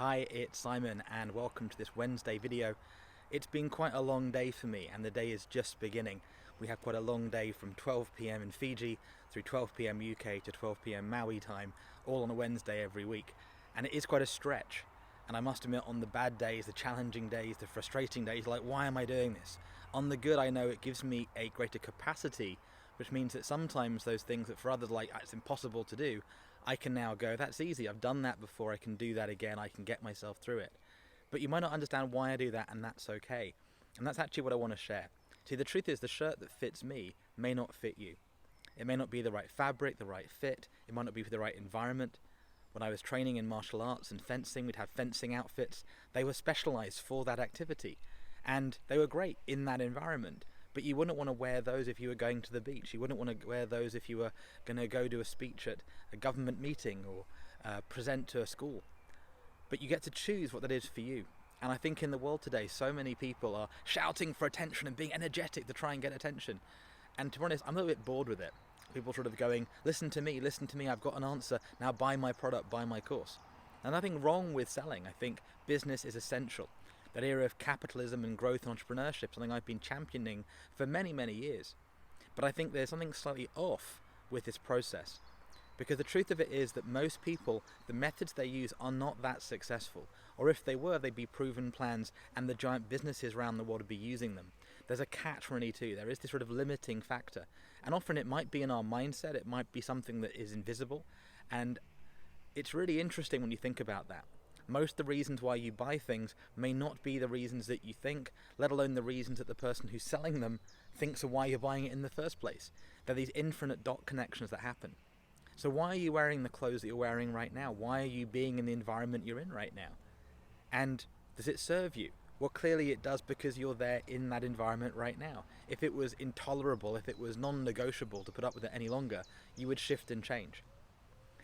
Hi, it's Simon and welcome to this Wednesday video. It's been quite a long day for me and the day is just beginning. We have quite a long day from 12 p.m. in Fiji through 12 p.m. UK to 12 p.m. Maui time, all on a Wednesday every week. And it is quite a stretch. And I must admit, on the bad days, the challenging days, the frustrating days, like, why am I doing this? On the good, I know it gives me a greater capacity, which means that sometimes those things that for others, like, it's impossible to do, I can now go, that's easy, I've done that before, I can do that again, I can get myself through it. But you might not understand why I do that, and that's okay. And that's actually what I want to share. See, the truth is, the shirt that fits me may not fit you. It may not be the right fabric, the right fit, it might not be for the right environment. When I was training in martial arts and fencing, we'd have fencing outfits. They were specialized for that activity, and they were great in that environment. But you wouldn't want to wear those if you were going to the beach. You wouldn't want to wear those if you were going to go to a speech at a government meeting or present to a school. But you get to choose what that is for you. And I think in the world today, so many people are shouting for attention and being energetic to try and get attention. And to be honest, I'm a little bit bored with it. People sort of going, listen to me, I've got an answer, now buy my product, buy my course. And nothing wrong with selling. I think business is essential. That era of capitalism and growth and entrepreneurship, something I've been championing for many, many years. But I think there's something slightly off with this process. Because the truth of it is that most people, the methods they use are not that successful. Or if they were, they'd be proven plans and the giant businesses around the world would be using them. There's a catch-22. There is this sort of limiting factor. And often it might be in our mindset, it might be something that is invisible. And it's really interesting when you think about that. Most of the reasons why you buy things may not be the reasons that you think, let alone the reasons that the person who's selling them thinks of why you're buying it in the first place. There are these infinite dot connections that happen. So why are you wearing the clothes that you're wearing right now? Why are you being in the environment you're in right now? And does it serve you? Well, clearly it does, because you're there in that environment right now. If it was intolerable, if it was non-negotiable to put up with it any longer, you would shift and change.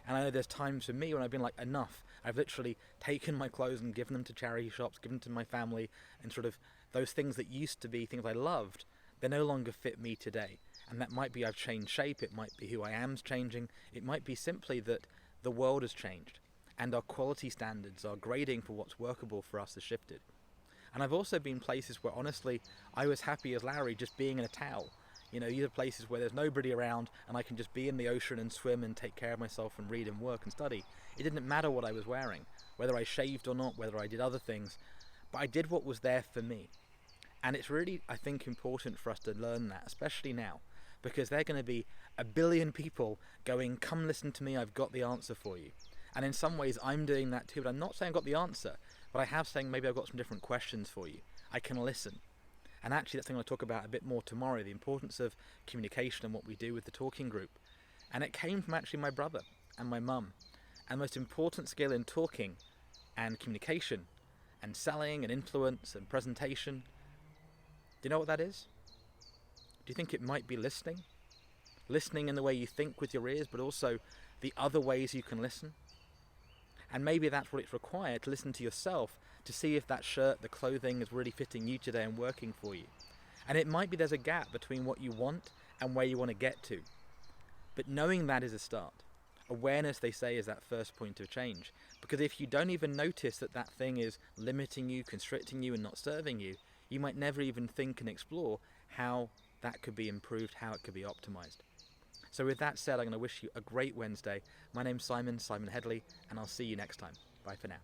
And I know there's times for me when I've been like, enough. I've literally taken my clothes and given them to charity shops, given them to my family, and sort of those things that used to be things I loved, they no longer fit me today. And that might be I've changed shape, it might be who I am's changing, it might be simply that the world has changed, and our quality standards, our grading for what's workable for us has shifted. And I've also been places where honestly, I was happy as Larry just being in a towel. You know, these are places where there's nobody around and I can just be in the ocean and swim and take care of myself and read and work and study. It didn't matter what I was wearing, whether I shaved or not, whether I did other things, but I did what was there for me. And it's really, I think, important for us to learn that, especially now, because there are going to be a billion people going, come listen to me, I've got the answer for you. And in some ways I'm doing that too, but I'm not saying I've got the answer, but I have saying maybe I've got some different questions for you. I can listen. And actually that's something I'll talk about a bit more tomorrow, the importance of communication and what we do with the talking group. And it came from actually my brother and my mum. And the most important skill in talking and communication and selling and influence and presentation, do you know what that is? Do you think it might be listening? Listening in the way you think with your ears, but also the other ways you can listen? And maybe that's what it's required, to listen to yourself, to see if that shirt, the clothing is really fitting you today and working for you. And it might be there's a gap between what you want and where you want to get to. But knowing that is a start. Awareness, they say, is that first point of change. Because if you don't even notice that that thing is limiting you, constricting you and not serving you, you might never even think and explore how that could be improved, how it could be optimized. So with that said, I'm going to wish you a great Wednesday. My name's Simon Headley, and I'll see you next time. Bye for now.